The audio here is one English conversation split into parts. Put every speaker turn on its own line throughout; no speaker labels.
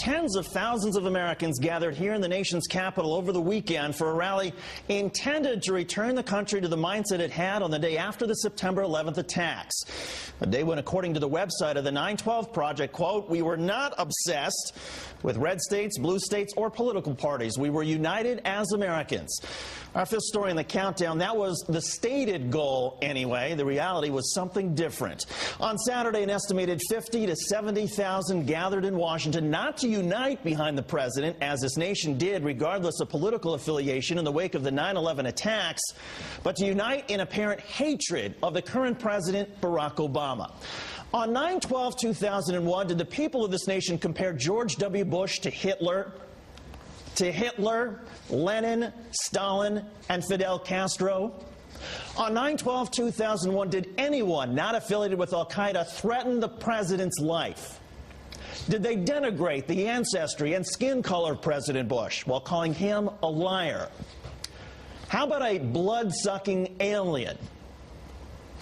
tens of thousands of Americans gathered here in the nation's capital over the weekend for a rally intended to return the country to the mindset it had on the day after the September 11th attacks. A day when, according to the website of the 9/12 Project, quote, "We were not obsessed with red states, blue states, or political parties. We were united as Americans." Our fifth story in the countdown, that was the stated goal anyway. The reality was something different. On Saturday, an estimated 50 to 70,000 gathered in Washington, not to unite behind the president, as this nation did, regardless of political affiliation in the wake of the 9/11 attacks, but to unite in apparent hatred of the current president, Barack Obama. On 9/12/2001, did the people of this nation compare George W. Bush to Hitler, Lenin, Stalin, and Fidel Castro? On 9/12/2001, did anyone not affiliated with Al-Qaeda threaten the president's life? Did they denigrate the ancestry and skin color of President Bush while calling him a liar? How about a blood-sucking alien?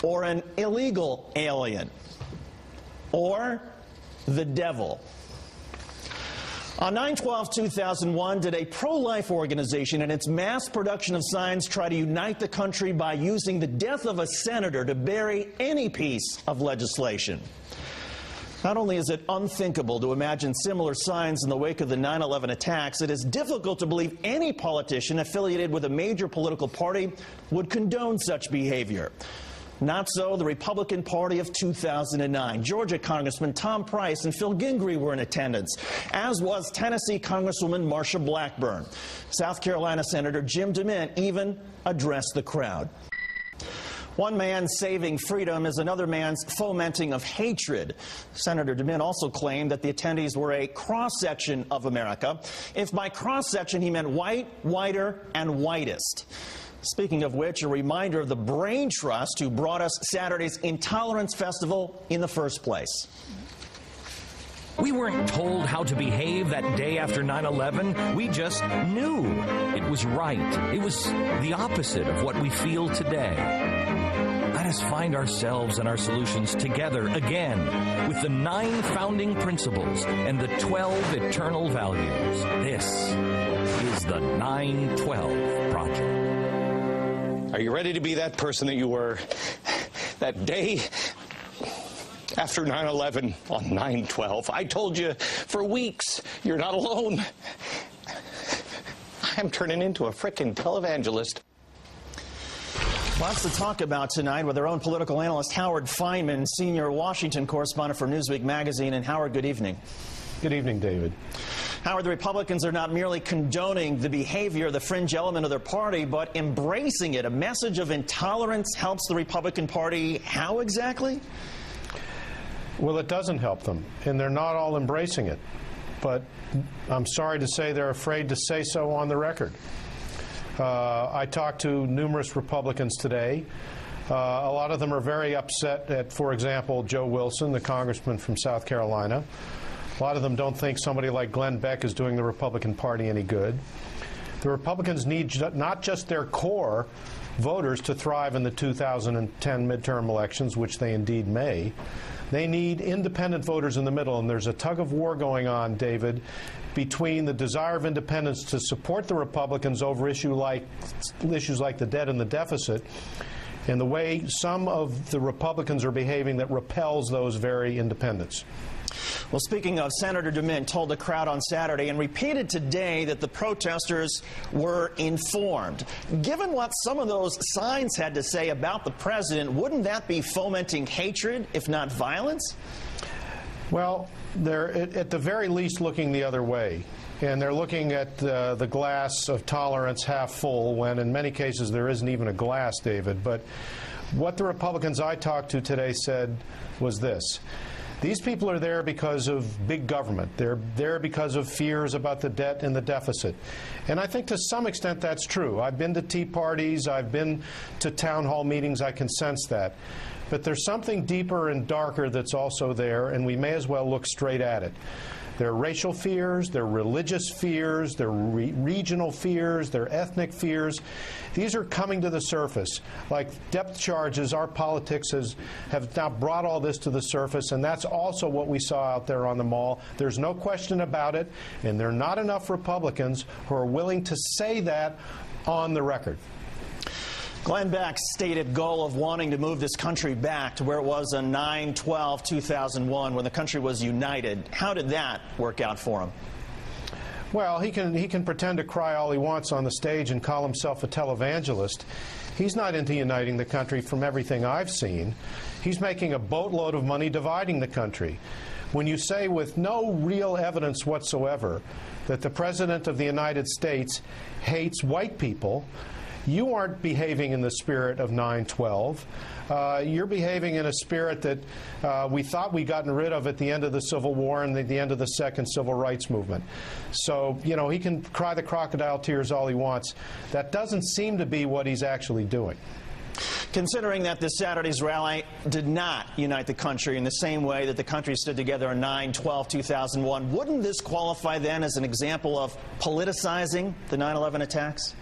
Or an illegal alien? Or the devil? On 9/12/2001, did a pro-life organization and its mass production of signs try to unite the country by using the death of a senator to bury any piece of legislation? Not only is it unthinkable to imagine similar signs in the wake of the 9/11 attacks, it is difficult to believe any politician affiliated with a major political party would condone such behavior. Not so the Republican Party of 2009. Georgia Congressman Tom Price and Phil Gingrey were in attendance, as was Tennessee Congresswoman Marsha Blackburn. South Carolina Senator Jim DeMint even addressed the crowd. One man saving freedom is another man's fomenting of hatred. Senator DeMint also claimed that the attendees were a cross-section of America. If by cross-section he meant white, whiter, and whitest. Speaking of which, a reminder of the Brain Trust who brought us Saturday's Intolerance Festival in the first place.
We weren't told how to behave that day after 9/11. We just knew it was right. It was the opposite of what we feel today. Let us find ourselves and our solutions together again with the 9 founding principles and the 12 eternal values. This is the 9/12 Project.
Are you ready to be that person that you were that day after 9/11 on 9/12? I told you for weeks, you're not alone. I'm turning into a frickin' televangelist.
Lots to talk about tonight with our own political analyst Howard Fineman, senior Washington correspondent for Newsweek magazine. And Howard, good evening.
Good evening, David.
Howard, the Republicans are not merely condoning the behavior of the fringe element of their party, but embracing it. A message of intolerance helps the Republican Party. How exactly?
Well, it doesn't help them, and they're not all embracing it. But I'm sorry to say they're afraid to say so on the record. I talked to numerous Republicans today. A lot of them are very upset at, for example, Joe Wilson, the congressman from South Carolina. A lot of them don't think somebody like Glenn Beck is doing the Republican Party any good. The Republicans need not just their core voters to thrive in the 2010 midterm elections, which they indeed may. They need independent voters in the middle, and there's a tug of war going on, David, between the desire of independents to support the Republicans over issues like the debt and the deficit, and the way some of the Republicans are behaving that repels those very independents.
Well, speaking of, Senator DeMint told the crowd on Saturday and repeated today that the protesters were informed. Given what some of those signs had to say about the president, wouldn't that be fomenting hatred, if not violence?
Well, they're at the very least looking the other way. And they're looking at the glass of tolerance half full, when in many cases there isn't even a glass, David. But what the Republicans I talked to today said was this. These people are there because of big government. They're there because of fears about the debt and the deficit. And I think to some extent that's true. I've been to tea parties. I've been to town hall meetings. I can sense that. But there's something deeper and darker that's also there, and we may as well look straight at it. Their racial fears, their religious fears, their regional fears, their ethnic fears. These are coming to the surface. Like depth charges, our politics have now brought all this to the surface, and that's also what we saw out there on the Mall. There's no question about it, and there are not enough Republicans who are willing to say that on the record.
Glenn Beck's stated goal of wanting to move this country back to where it was on 9/12/2001 when the country was united. How did that work out for him?
Well, he can pretend to cry all he wants on the stage and call himself a televangelist. He's not into uniting the country from everything I've seen. He's making a boatload of money dividing the country. When you say with no real evidence whatsoever that the President of the United States hates white people, you aren't behaving in the spirit of 9/12. You're behaving in a spirit that we thought we'd gotten rid of at the end of the Civil War and the end of the second Civil Rights Movement. So, you know, he can cry the crocodile tears all he wants. That doesn't seem to be what he's actually doing.
Considering that this Saturday's rally did not unite the country in the same way that the country stood together on 9/12/2001, wouldn't this qualify then as an example of politicizing the 9/11 attacks?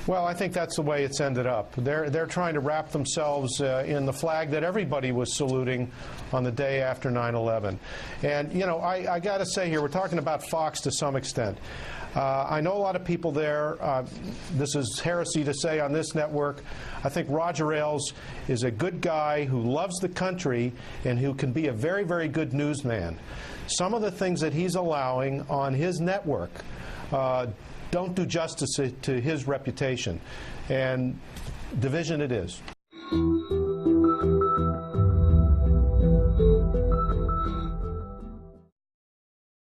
Well, I think that's the way it's ended up. They're trying to wrap themselves in the flag that everybody was saluting on the day after 9/11. And, you know, I got to say here, we're talking about Fox to some extent. I know a lot of people there. This is heresy to say on this network. I think Roger Ailes is a good guy who loves the country and who can be a very, very good newsman. Some of the things that he's allowing on his network don't do justice to his reputation, and division it is.